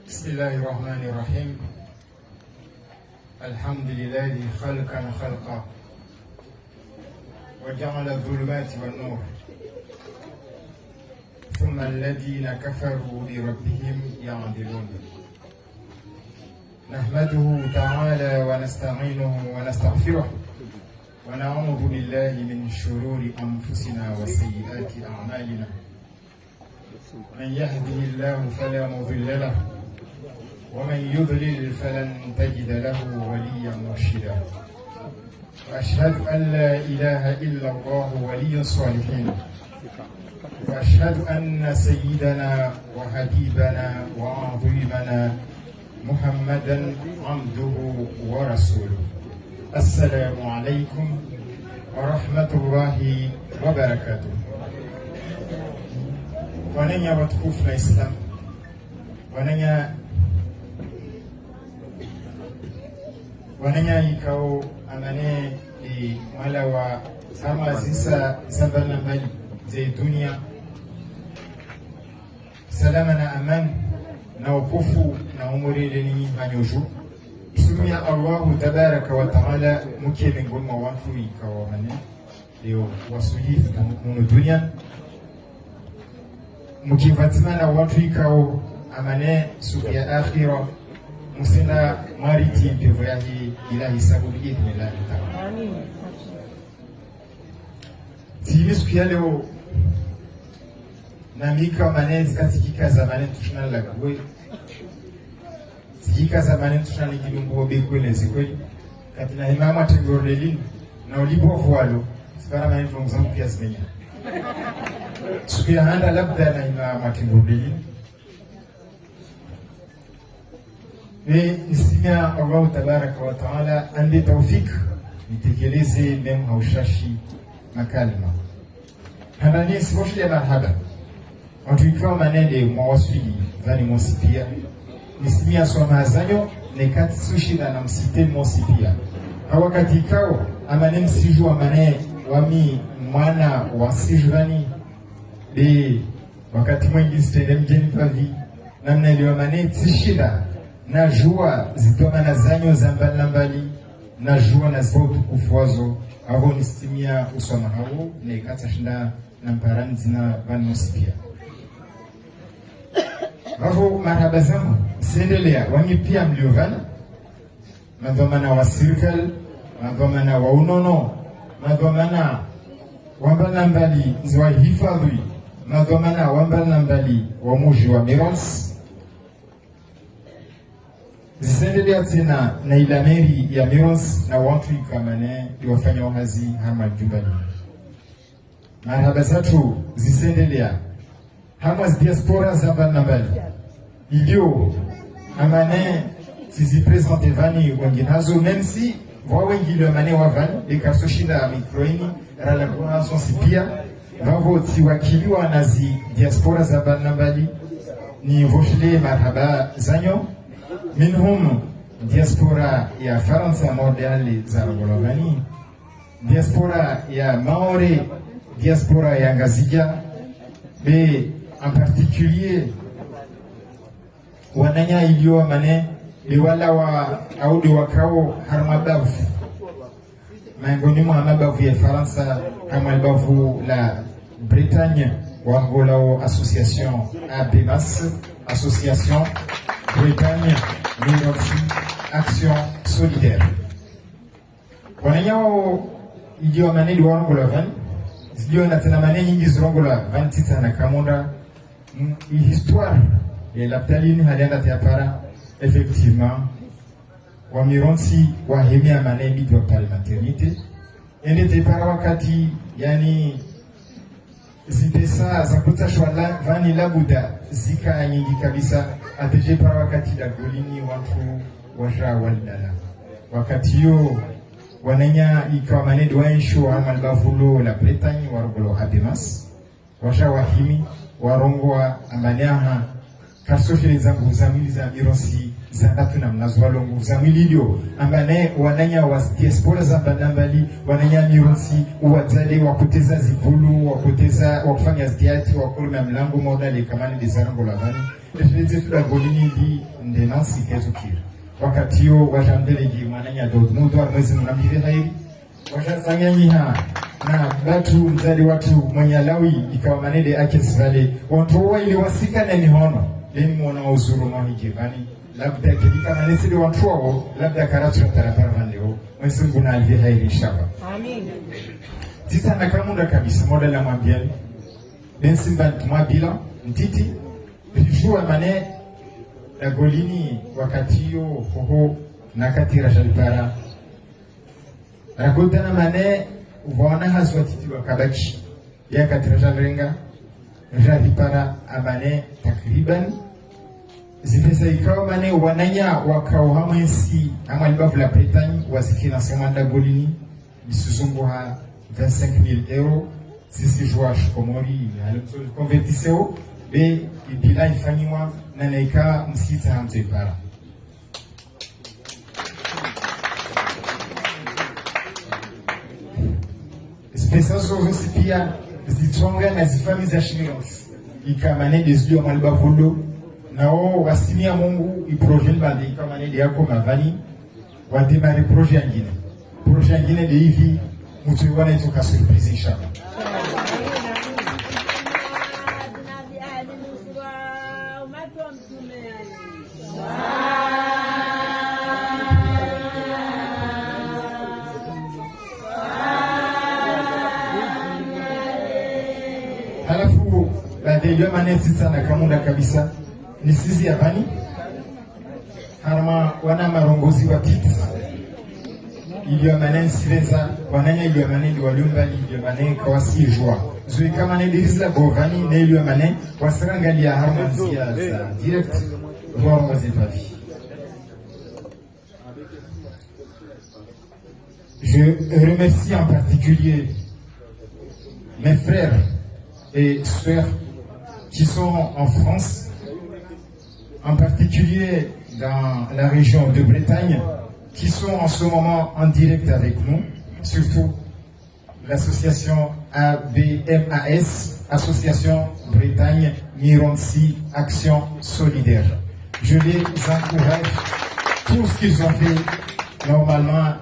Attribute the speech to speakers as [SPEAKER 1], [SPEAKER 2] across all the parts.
[SPEAKER 1] بسم الله الرحمن الرحيم. الحمد لله خلقنا خلقا وجعل الظلمات والنور، ثم الذين كفروا بربهم يعدلون. نحمده تعالى ونستعينه ونستغفره ونعوذ بالله من شرور أنفسنا وسيئات أعمالنا. من يهده الله فلا مضل له ومن يضلل فلن تجد له وليا مرشدا. وأشهد أن لا إله إلا الله ولي الصالحين، وأشهد أن سيدنا وحبيبنا وعظيمنا محمدا عبده ورسوله. السلام عليكم ورحمة الله وبركاته. Wananya watukufu na Islam, wananya ikao amane wala wa sama zisa zambana mbali za dunia, salama na aman na upofu na umurele ni manyoju sumia Allahu tabaraka wa taala mukeme ngoma watu ikao amane leo wasulifu na mkuno dunia mukivatimana watu ikao amane siku ya akhira musina mariti mpevo yahi ila hisabu biidhnillahi taala. Amin. Siku ya leo na mika manezi katika zamani tushana kwe sikika zamani tushana kilumbo bekwele zikwe katina imama tegorelin na ulipo vualo sipara manezi mzangu pia zimenya siku ya handa labda na imama tegorelin nisimia Allah tabaraka wa taala ande tawfik nitekeleze mema haushashi makalima handani siboshi ya marhaba watu ikiwa manende mwaswili vani mwasipia nisimia swama zanyo nekati sushi na msite mwasipia wakati ikao amane msiju amane wami mwana wasijvani de wakati mwingi stende mjeni pavi namna iliwa mane tishida na jua zitoma na zanyo za mbali na jua na zipa utukufu wazo aho nistimia usoma hao na ikata shinda na mparani zina vani musipia. Aho marhaba zangu sendelea wangi pia mliovana madhomana wa sirkal, madhomana wa unono, madhomana wambala mbali ziwa hifadhi, madhomana wambala mbali wa muji wa Mirons zisendelea tena na ilameri ya Mirons na watu ikamane iwafanya wahazi hama jumbani. Marhaba zatu zisendelea hama diaspora za mbali ilio amane zizipresente vani wenginazo memsi wa wengine amane wavani ekasoshida mikroini rala sonsipia vavo tiwakiliwa na zi diaspora za mbali ni voshile marhaba zanyo minhum diaspora ya Faransa mondiale za Rogolovani, diaspora ya Maore, diaspora ya Ngazija, mais en particulier wananya ilio mane liwala wa audi wakao harmabavu miongoni mwa mabavu ya Faransa kama mabavu la Bretagne wangolao association ABMAS, association Bretagne Minoxi Action Solidaire. Wananyao ilio manedi warongola vani zilio na tena manedi nyingi zirongola vani tita na kamonda histoire ya laptalini halianda teapara effectivement wa mironsi wa hemia manedi dwa pale maternite ende tepara wakati yani zitesa za kutashwa vani labuda zika nyingi kabisa ateje para wakati la golini watu waja walidala wakati yo wananya ikawa manedi waensho ama albavulo la Bretagne warogolo ABMAS waja wahimi warongwa amaniaha kasofile zangu zamili za mirosi zandatu na mnazwalo nguvu zamili ilio ambane wananya wa diaspora za mbali wananya mirosi uwadzale wakuteza zibulu wakufanya zdiati wakuluma mlango modali kamani dezarango la vani Tufileze tula golini li ndenansi kezukira wakati yo wajambelegi mwananya dod mutu mwezi mnamjire hairi wajazanyanyiha na batu mzali watu mwenye alawi ikawa manede ake sivale wantuwa ili wasika na mihono leni mwona wa uzuru mahijivani labda kidika manesili wantuwa wo labda karatu na taraparvan leo mwezi mguna alivye hairi shaba amin tita nakamunda kabisa moda la mwambiani bensi mbantu mwabila mtiti Pijua mane la golini wakati yo hoho nakati rajalipara rakotana mane uvaona haswatiti wakabaki ya kati rajalrenga rajalipara amane takriban zipesa ikawa mane wananya wakao hamwensi amalibavu la Bretagne wazifinancement la golini bisuzungu ha 25,000 euros sisi joa shikomori alimso convertiseo be bila ifanywa na naika msita hamtepara pesa zote pia zitonga na zifami za shingles ikamane desio maliba vulo nao wasimia Mungu iprojet bande ikamane de yako mavani wa démarrer projet ingine de hivi mtu wana itoka surprise inshallah. Halafu baada manesi sana kamunda kabisa ni sisi yabani harama wana marongozi wa titi iliyo manen sireza wananya iliyo manen waliumba iliyo manen kawasi joa zui kama ne dirisla bovani ne iliyo manen wasarangalia harmanzia za direct voir mazepavi. Je remercie en particulier mes frères et sœurs qui sont en France, en particulier dans la région de Bretagne, qui sont en ce moment en direct avec nous, surtout l'association ABMAS, Association Bretagne Mironsi Action Solidaire. Je les encourage, tout ce qu'ils ont fait, normalement,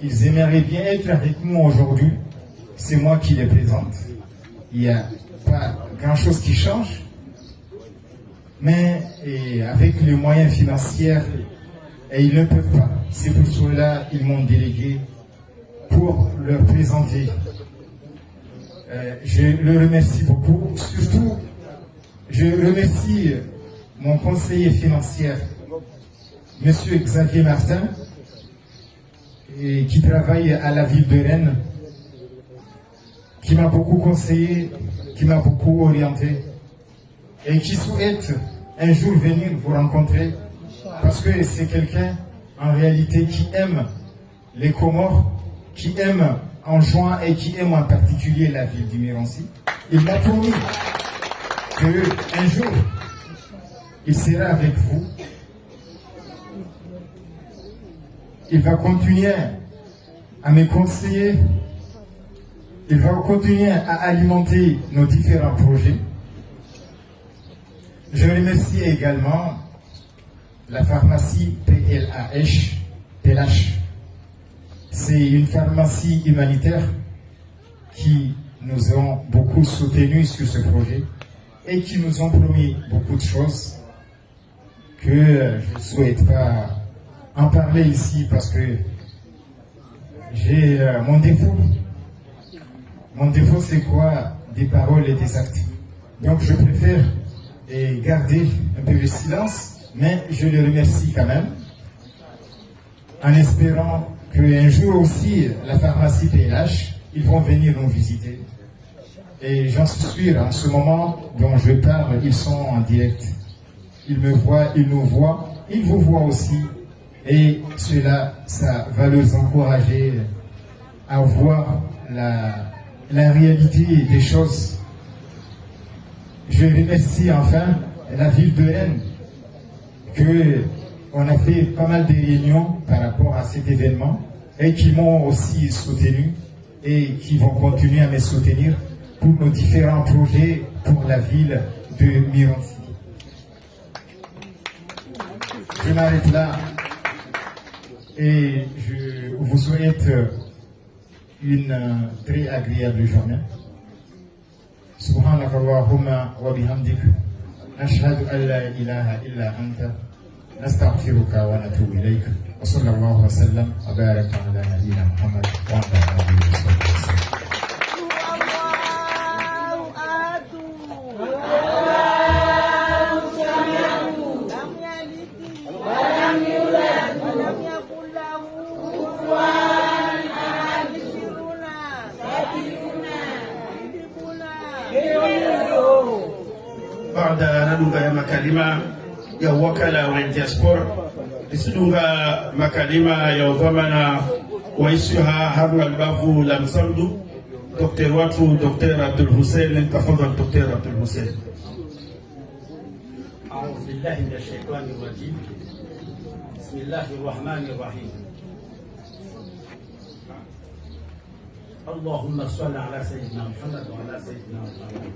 [SPEAKER 1] ils aimeraient bien être avec nous aujourd'hui. C'est moi qui les présente. Il n'y a pas grand-chose qui change, mais avec les moyens financiers, ils ne peuvent pas. C'est pour cela qu'ils m'ont délégué pour leur présenter. Je le remercie beaucoup. Surtout, je remercie mon conseiller financier, Monsieur Xavier Martin, qui travaille à la ville de Rennes, qui m'a beaucoup conseillé, qui m'a beaucoup orienté et qui souhaite un jour venir vous rencontrer parce que c'est quelqu'un en réalité qui aime les Comores, qui aime en juin et qui aime en particulier la ville du Mironsi. Il m'a promis qu'un jour il sera avec vous. Il va continuer à me conseiller. Il va continuer à alimenter nos différents projets. Je remercie également la pharmacie PLH. C'est une pharmacie humanitaire qui nous ont beaucoup soutenus sur ce projet et qui nous ont promis beaucoup de choses que je ne souhaite pas en parler ici parce que j'ai mon défaut. Mon défaut, c'est quoi? Des paroles et des actes. Donc, je préfère garder un peu de silence, mais je les remercie quand même, en espérant qu'un jour aussi, la pharmacie PLH, ils vont venir nous visiter. Et j'en suis sûr, en ce moment dont je parle, ils sont en direct. Ils me voient, ils nous voient, ils vous voient aussi. Et cela, ça va les encourager à voir la réalité des choses. Je remercie enfin la ville de Rennes qu'on a fait pas mal de réunions par rapport à cet événement et qui m'ont aussi soutenu et qui vont continuer à me soutenir pour nos différents projets pour la ville de Mironsi. Je m'arrête là et je vous souhaite une très agréable journée. سبحانك اللهم وبحمدك نشهد أن لا إله إلا أنت نستغفرك ونتوب إليك وصلى الله وسلم وبارك على نبينا محمد وعلى آله وصحبه وسلم.
[SPEAKER 2] Baada nadunga ya makalima ya wakala wa diaspora isidunga makalima ya udhamana wa isiha haruna albavu la msamdu Dr. watu Dr. Abdul Hussein. Tafadhali Dr. Abdul Hussein.
[SPEAKER 3] أعوذ بالله من الشيطان الرجيم. بسم الله الرحمن الرحيم. اللهم صل على سيدنا محمد وعلى سيدنا محمد.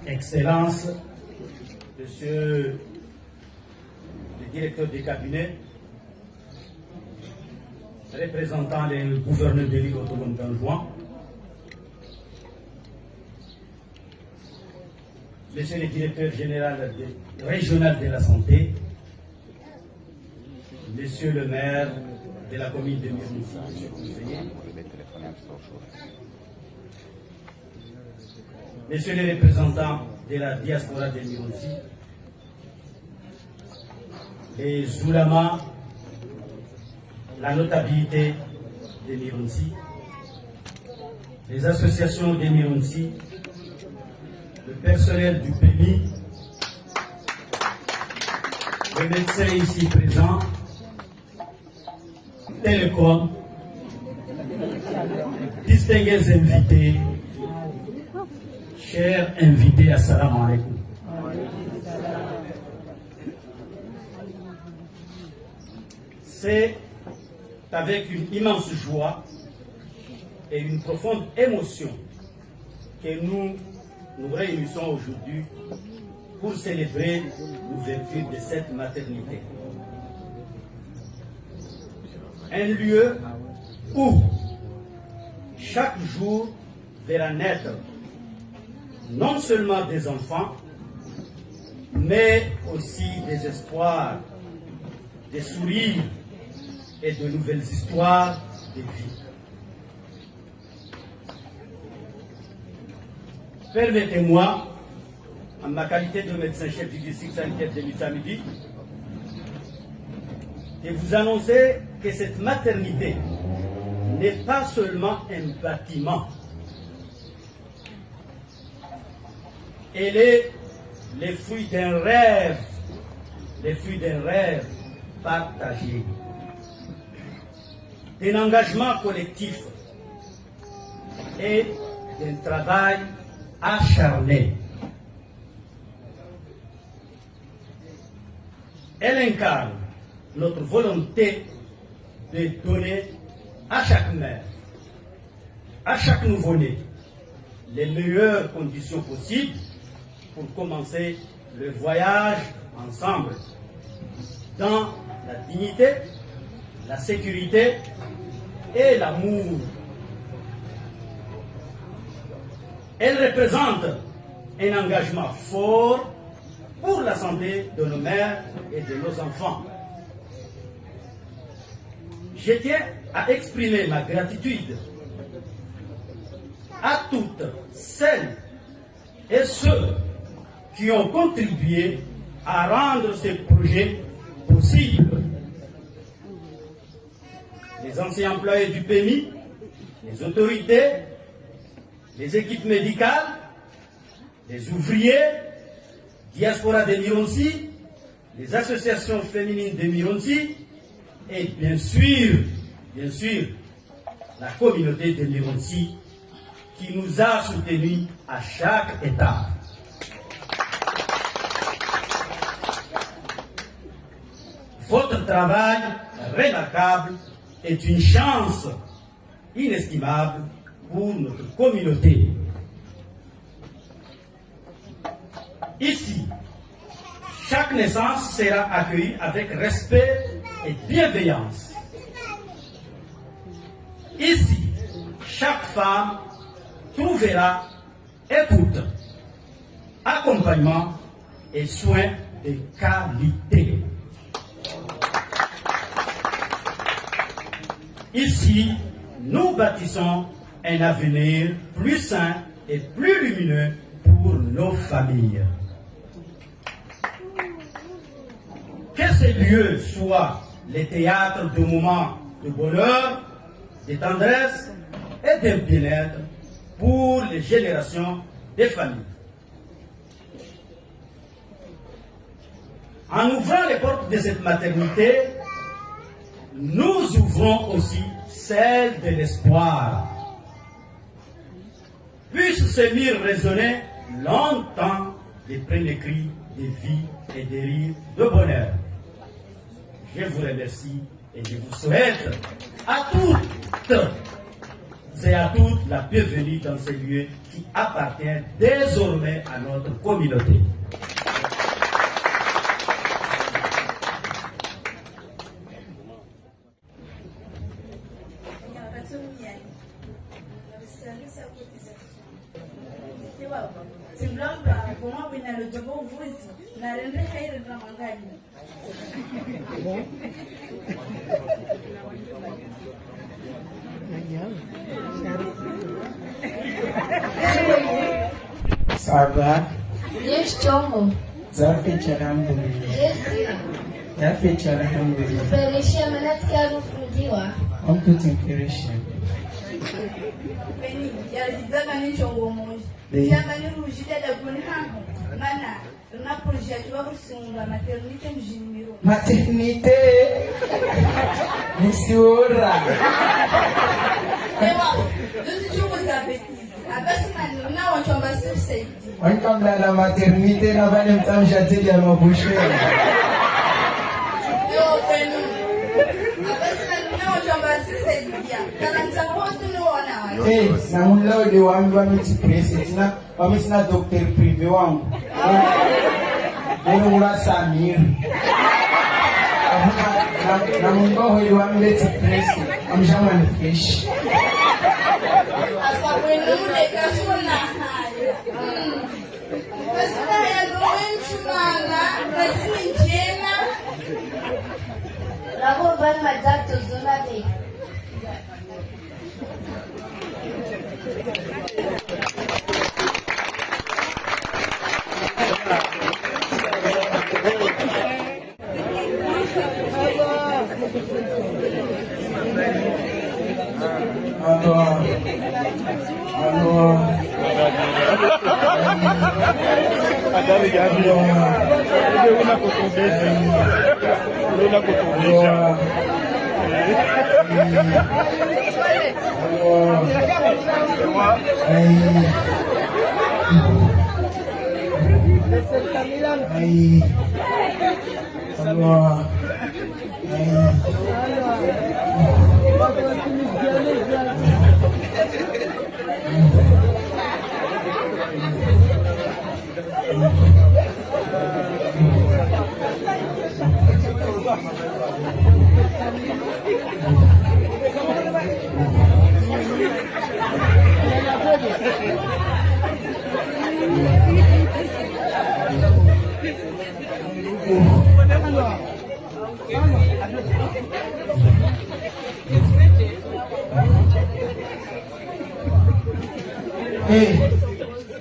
[SPEAKER 3] Excellence, Monsieur le directeur du cabinet, représentant les gouverneurs de l'île autonome d'Anjouan, Monsieur le directeur général régional de la santé, Monsieur le maire de la commune de Mirounsi, Monsieur le conseiller, Messieurs les représentants de la diaspora de Mirounsi, les oulamas, la notabilité de Mirounsi, les associations de Mirounsi, le personnel du PMI, les médecins ici présents, Télécom, distingués invités, chers invités, assalamu alaikum. C'est avec une immense joie et une profonde émotion que nous nous réunissons aujourd'hui pour célébrer l'ouverture de cette maternité. Un lieu où chaque jour verra naître non seulement des enfants, mais aussi des espoirs, des sourires et de nouvelles histoires de vie. Permettez-moi, en ma qualité de médecin-chef du district sanitaire de Mitamidi, de vous annoncer que cette maternité n'est pas seulement un bâtiment. Elle est le fruit d'un rêve, partagé, d'un engagement collectif et d'un travail acharné. Elle incarne notre volonté de donner à chaque mère, à chaque nouveau-né, les meilleures conditions possibles pour commencer le voyage ensemble dans la dignité, la sécurité et l'amour. Elle représente un engagement fort pour la santé de nos mères et de nos enfants. Je tiens à exprimer ma gratitude à toutes celles et ceux qui ont contribué à rendre ce projet possible. Les anciens employés du PMI, les autorités, les équipes médicales, les ouvriers, diaspora de Mirounsi, les associations féminines de Mironzi et bien sûr, la communauté de Mironzi qui nous a soutenus à chaque étape. Votre travail remarquable est une chance inestimable pour notre communauté. Ici, chaque naissance sera accueillie avec respect et bienveillance. Ici, chaque femme trouvera écoute, accompagnement et soins de qualité. Ici, nous bâtissons un avenir plus sain et plus lumineux pour nos familles. Que ces lieux soient les théâtres de moments de bonheur, de tendresse et de bien-être pour les générations des familles. En ouvrant les portes de cette maternité, nous ouvrons aussi celle de l'espoir. Puisse ce mur résonner longtemps les premiers cris de vie et de rire de bonheur. Je vous remercie et je vous souhaite à toutes et à toutes la bienvenue dans ce lieu qui appartient désormais à notre communauté.
[SPEAKER 4] Ça va?
[SPEAKER 5] Yes, Chongo.
[SPEAKER 4] Ça fait alhamdulillah.
[SPEAKER 5] Yes.
[SPEAKER 4] Ça fait alhamdulillah.
[SPEAKER 5] Ferisha manatika rufundiwa.
[SPEAKER 4] On peut t'inférer.
[SPEAKER 6] Beni, yalizama ni chongo moja. Jama ni rujida da kunhamu. Mana, na projet wa kusunga maternité mjini Miro.
[SPEAKER 4] Maternité. Misiora.
[SPEAKER 6] Ewa, ndio chungu za betizi. Abasi na wachomba sisi.
[SPEAKER 4] Wankamla la maternité na bale mtamjateli ya mabushe.
[SPEAKER 6] Yo, Beni. Abasi na wachomba sisi. Kananza hotu ni wana.
[SPEAKER 4] Eh, na mlao de wangu wa multipresse tina wa misina docteur privé wangu. Ndio ula Samir. Na mungo hoyi wa multipresse amjama ni fresh.
[SPEAKER 6] Asa wenule kasuna haya. Kasuna ya roenchumana, kasini njema.
[SPEAKER 5] Rabo van matatu zonate.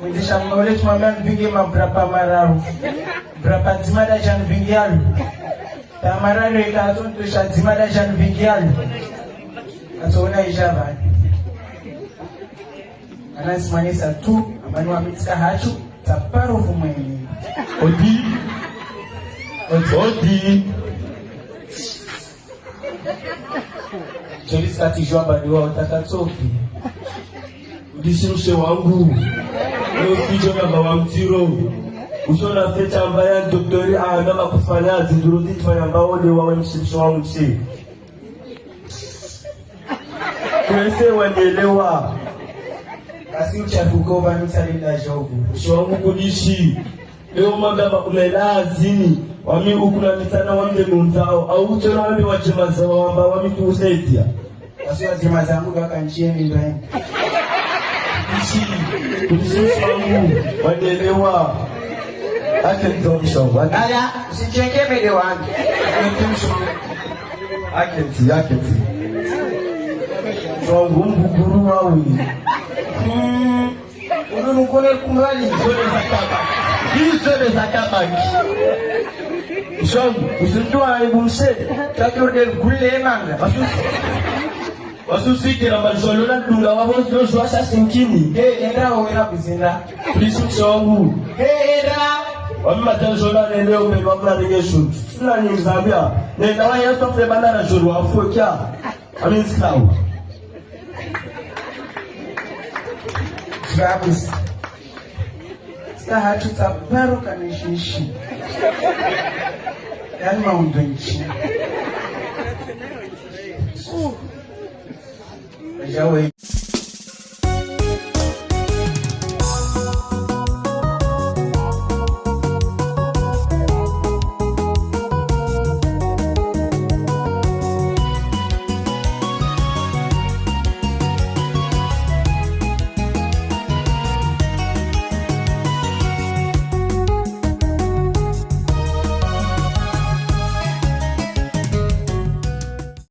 [SPEAKER 4] Mundisha mnole tumamia nvingi mabrapa mararu. Brapa dzimada jan vingialu. Tamarano ikato ntusha dzimada jan vingialu. Atona ijabani. Anasimanisa tu amani wa mitzka hachu taparu vumweni.
[SPEAKER 1] Odi
[SPEAKER 7] Odi.
[SPEAKER 4] Jolisi katijua badiwa utatatoki.
[SPEAKER 7] Udishimshe wangu. Usijo kama wa mtiro. Usona feta mbaya doktori anama kufanya zinduruti tufanya mbao ni wawe mshimshe wangu mshi. Kwese wanielewa.
[SPEAKER 4] Kasi uchafuko bani salinda jovu.
[SPEAKER 7] Mshangu kudishi. Leo magamba kulela azini. Wami ukuna mitana wamde munzao. Au uchona wami wajimazao wamba wami tuusaidia.
[SPEAKER 4] Kasi wajimazangu kaka nchie mimbrani.
[SPEAKER 7] Kudishi mshangu wanielewa. Akenzi
[SPEAKER 4] Dada, usichenge mede wangu.
[SPEAKER 7] Akenzi. Mshangu mbuguru wawi.
[SPEAKER 4] Unu nukone kumali.
[SPEAKER 7] Zone za kabaki. Mshangu, usintua aibu msede.
[SPEAKER 4] Taki urde gule manga.
[SPEAKER 7] Wasusike na majolona dunga wabozi dozo washa sinkini.
[SPEAKER 4] Endra wawena kuzinda.
[SPEAKER 7] Polisi mshangu.
[SPEAKER 4] Endra.
[SPEAKER 7] Wami matanjola nende ume wabla regeshu. Sina ni Zambia. Nenda wa yesu afre bandara juru wafuwe kia. Amin sklau.
[SPEAKER 4] Travis. Ska hatu tabaru kanishishi. Yani maundo nchi. Ajawe.